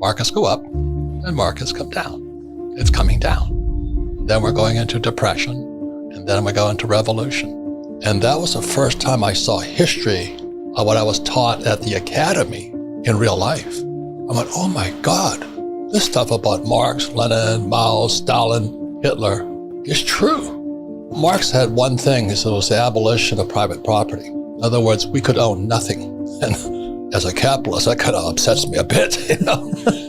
Markets go up and markets come down. It's coming down. Then we're going into depression, and then we go into revolution. And that was the first time I saw history of what I was taught at the academy in real life. I went, oh my God, this stuff about Marx, Lenin, Mao, Stalin, Hitler is true. Marx had one thing, he said it was the abolition of private property. In other words, we could own nothing. And as a capitalist, that kind of upsets me a bit,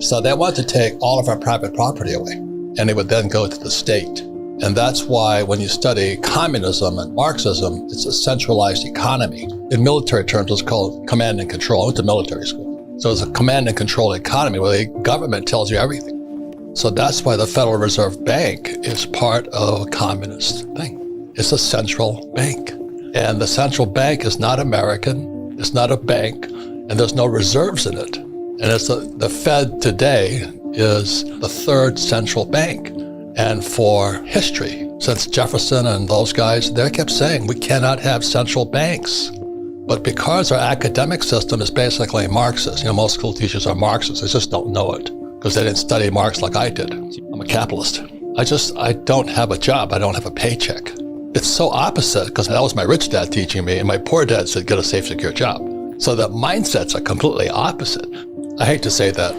So they wanted to take all of our private property away, and it would then go to the state. And that's why when you study communism and Marxism, it's a centralized economy. In military terms, it's called command and control. I went to military school. So it's a command and control economy where the government tells you everything. So that's why the Federal Reserve Bank is part of a communist thing. It's a central bank. And the central bank is not American, it's not a bank, and there's no reserves in it. And it's the Fed today is the third central bank. And for history, since Jefferson and those guys, they kept saying we cannot have central banks. But because our academic system is basically Marxist, most school teachers are Marxists, they just don't know it because they didn't study Marx like I did. I'm a capitalist. I don't have a job, I don't have a paycheck. It's so opposite because that was my rich dad teaching me and my poor dad said get a safe, secure job. So the mindsets are completely opposite. I hate to say that.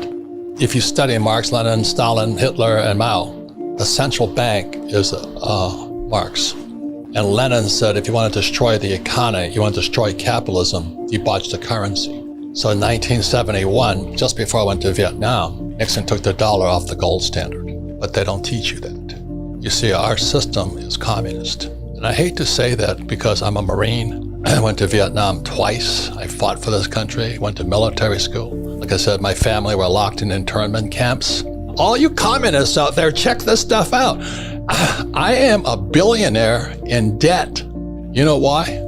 If you study Marx, Lenin, Stalin, Hitler, and Mao, the central bank is Marx. And Lenin said, if you want to destroy the economy, you want to destroy capitalism, debauch the currency. So in 1971, just before I went to Vietnam, Nixon took the dollar off the gold standard. But they don't teach you that. You see, our system is communist. And I hate to say that because I'm a Marine. I went to Vietnam twice. I fought for this country, went to military school. Like I said, my family were locked in internment camps. All you communists out there, check this stuff out. I am a billionaire in debt. You know why?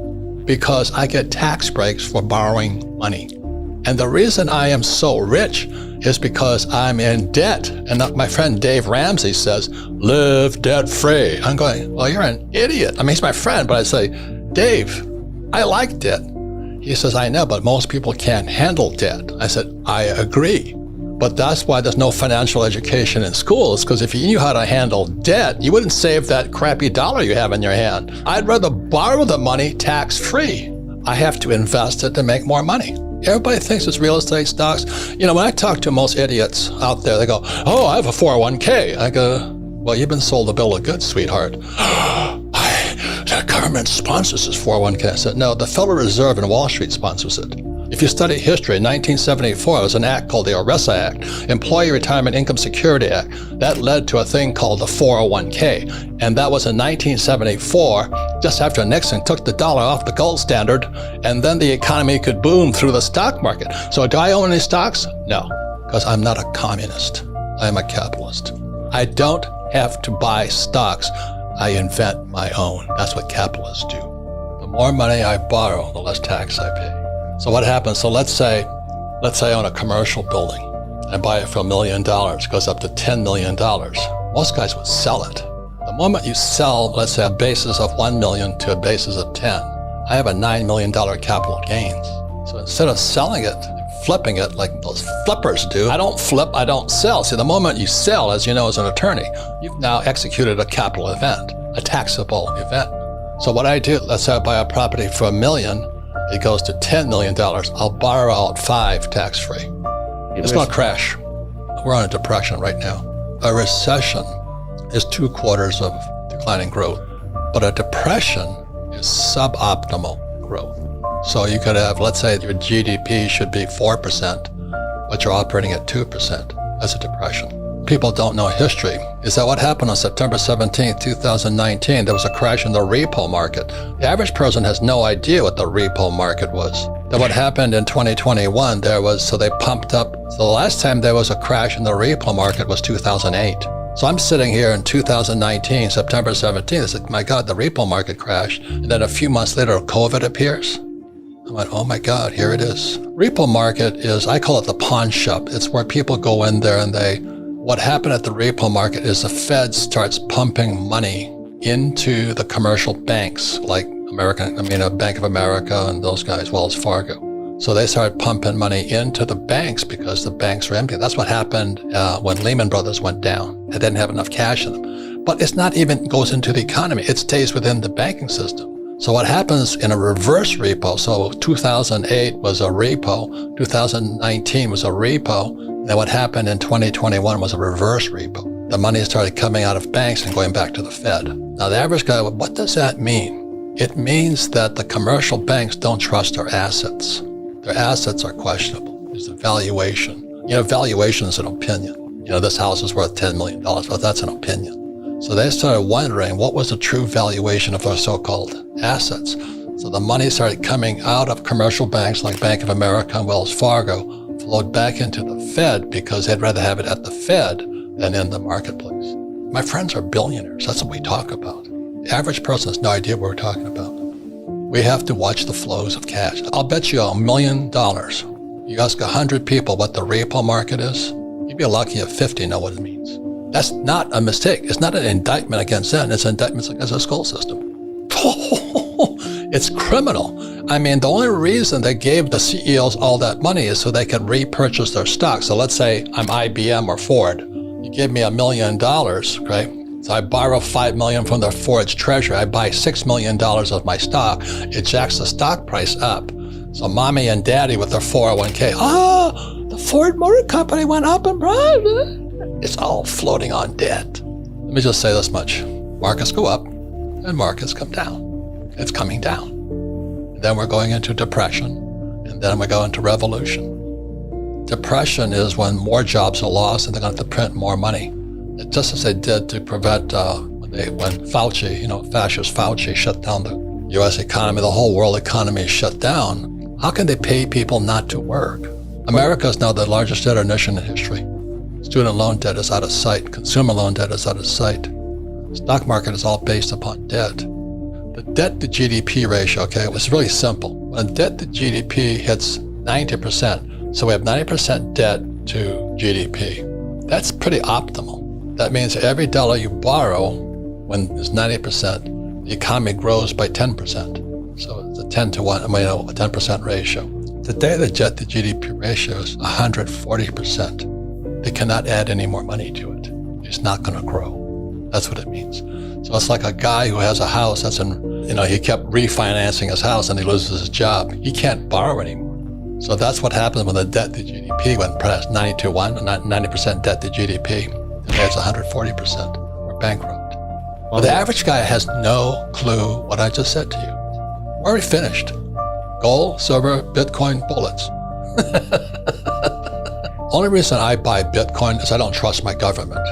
Because I get tax breaks for borrowing money. And the reason I am so rich is because I'm in debt. And my friend Dave Ramsey says, live debt free. I'm going, well, you're an idiot. I mean, he's my friend, but I say, Dave, I like debt. He says, I know, but most people can't handle debt. I said, I agree. But that's why there's no financial education in schools, because if you knew how to handle debt, you wouldn't save that crappy dollar you have in your hand. I'd rather borrow the money tax-free. I have to invest it to make more money. Everybody thinks it's real estate stocks. When I talk to most idiots out there, they go, oh, I have a 401k. I go, well, you've been sold a bill of goods, sweetheart. The government sponsors this 401k. I said, no, the Federal Reserve and Wall Street sponsors it. If you study history, in 1974, there was an act called the ERISA Act, Employee Retirement Income Security Act. That led to a thing called the 401k. And that was in 1974, just after Nixon took the dollar off the gold standard, and then the economy could boom through the stock market. So do I own any stocks? No, because I'm not a communist. I'm a capitalist. I don't have to buy stocks. I invent my own. That's what capitalists do. The more money I borrow, the less tax I pay. So what happens? So let's say I own a commercial building. I buy it for $1 million, it goes up to $10 million. Most guys would sell it. The moment you sell, let's say, a basis of 1 million to a basis of 10, I have a $9 million capital gains. So instead of selling it, flipping it like those flippers do, I don't flip, I don't sell. See, the moment you sell, as you know as an attorney, you've now executed a capital event, a taxable event. So what I do, let's say I buy a property for $1 million, it goes to $10 million. I'll borrow out 5 tax-free. It's going to crash. We're on a depression right now. A recession is 2 quarters of declining growth, but a depression is suboptimal growth. So you could have, let's say your GDP should be 4%, but you're operating at 2%. That's a depression. People don't know history. Is that what happened on September 17, 2019? There was a crash in the repo market. The average person has no idea what the repo market was. Then what happened in 2021, so they pumped up. So the last time there was a crash in the repo market was 2008. So I'm sitting here in 2019, September 17th, I said, my God, the repo market crashed. And then a few months later, COVID appears. I went, oh my God, here it is. Repo market is, I call it the pawn shop. It's where people go in there and what happened at the repo market is the Fed starts pumping money into the commercial banks like Bank of America and those guys, Wells Fargo. So they started pumping money into the banks because the banks were empty. That's what happened when Lehman Brothers went down. They didn't have enough cash in them. But it's not even goes into the economy. It stays within the banking system. So what happens in a reverse repo, so 2008 was a repo, 2019 was a repo, then what happened in 2021 was a reverse repo. The money started coming out of banks and going back to the Fed. Now the average guy, what does that mean? It means that the commercial banks don't trust their assets. Their assets are questionable. There's a valuation. Valuation is an opinion. This house is worth $10 million, but that's an opinion. So they started wondering what was the true valuation of their so-called assets. So the money started coming out of commercial banks like Bank of America and Wells Fargo, flowed back into the Fed because they'd rather have it at the Fed than in the marketplace. My friends are billionaires. That's what we talk about. The average person has no idea what we're talking about. We have to watch the flows of cash. I'll bet you $1 million. You ask 100 people what the repo market is, you'd be lucky if 50 know what it means. That's not a mistake. It's not an indictment against them. It's an indictment against the school system. It's criminal. I mean, the only reason they gave the CEOs all that money is so they could repurchase their stock. So let's say I'm IBM or Ford. You give me $1 million, right? So I borrow $5 million from the Ford's treasury. I buy $6 million of my stock. It jacks the stock price up. So mommy and daddy with their 401k, the Ford Motor Company went up in price. It's all floating on debt. Let me just say this much. Markets go up and markets come down. It's coming down. And then we're going into depression, and then we go into revolution. Depression is when more jobs are lost and they're going to have to print more money. Just as they did to prevent when Fauci, fascist Fauci shut down the U.S. economy, the whole world economy is shut down. How can they pay people not to work? America is now the largest debtor nation in history. Student loan debt is out of sight. Consumer loan debt is out of sight. Stock market is all based upon debt. The debt to GDP ratio, it was really simple. When debt to GDP hits 90%, so we have 90% debt to GDP. That's pretty optimal. That means every dollar you borrow, when it's 90%, the economy grows by 10%. So it's a 10 to 1, a 10% ratio. Today, the debt to GDP ratio is 140%. They cannot add any more money to it. It's not going to grow. That's what it means. So it's like a guy who has a house that's he kept refinancing his house and he loses his job. He can't borrow anymore. So that's what happens when the debt to GDP went past 90 to 1, 90% debt to GDP. Today it's 140%. We're bankrupt. Well, the average guy has no clue what I just said to you. We're already finished. Gold, silver, Bitcoin, bullets. Only reason I buy Bitcoin is I don't trust my government.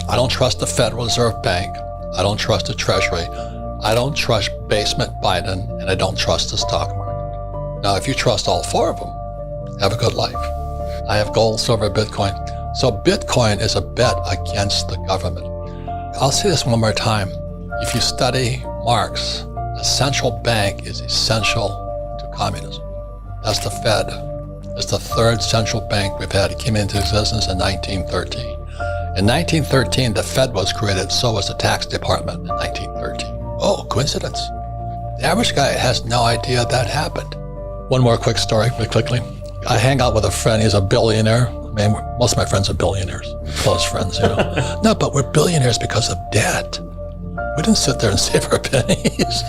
I don't trust the Federal Reserve Bank. I don't trust the Treasury. I don't trust basement Biden, and I don't trust the stock market. Now, if you trust all four of them, have a good life. I have gold, silver, Bitcoin. So Bitcoin is a bet against the government. I'll say this one more time. If you study Marx, a central bank is essential to communism. That's the Fed. It's the third central bank we've had. It came into existence in 1913. In 1913, the Fed was created, so was the tax department in 1913. Oh, coincidence. The average guy has no idea that happened. One more quick story, really quickly. I hang out with a friend, he's a billionaire. I mean, most of my friends are billionaires, close friends, No, but we're billionaires because of debt. We didn't sit there and save our pennies.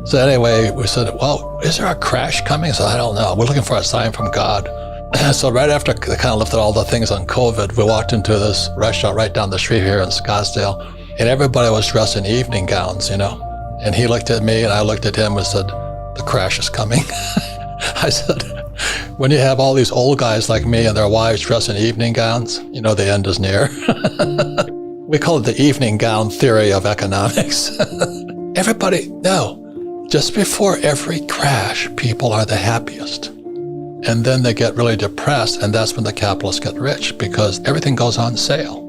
So anyway, we said, well, is there a crash coming? So I don't know. We're looking for a sign from God. So right after they kind of lifted all the things on COVID, we walked into this restaurant right down the street here in Scottsdale, and everybody was dressed in evening gowns, And he looked at me and I looked at him and said, the crash is coming. I said, when you have all these old guys like me and their wives dressed in evening gowns, the end is near. We call it the evening gown theory of economics. Just before every crash, people are the happiest. And then they get really depressed, and that's when the capitalists get rich because everything goes on sale.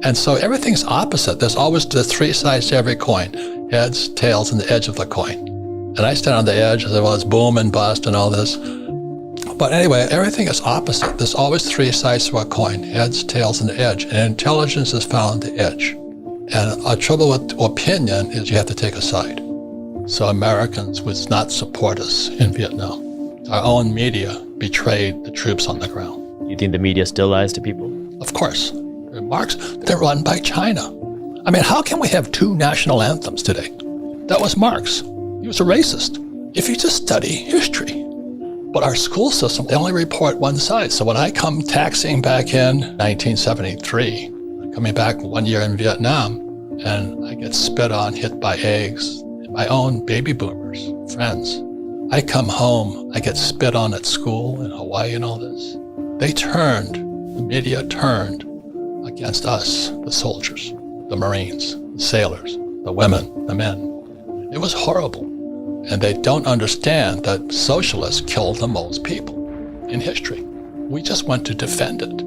And so everything's opposite. There's always the three sides to every coin, heads, tails, and the edge of the coin. And I stand on the edge and say, well, it's boom and bust and all this. But anyway, everything is opposite. There's always three sides to a coin, heads, tails, and the edge. And intelligence is found in the edge. And our trouble with opinion is you have to take a side. So Americans would not support us in Vietnam. Our own media betrayed the troops on the ground. You think the media still lies to people? Of course. They're run by China. I mean, how can we have two national anthems today? That was Marx. He was a racist. If you just study history. But our school system, they only report one side. So when I come taxiing back in 1973, coming back 1 year in Vietnam, and I get spit on, hit by eggs, my own baby boomers, friends. I come home, I get spit on at school in Hawaii and all this. The media turned against us, the soldiers, the Marines, the sailors, the women, the men. It was horrible. And they don't understand that socialists killed the most people in history. We just went to defend it.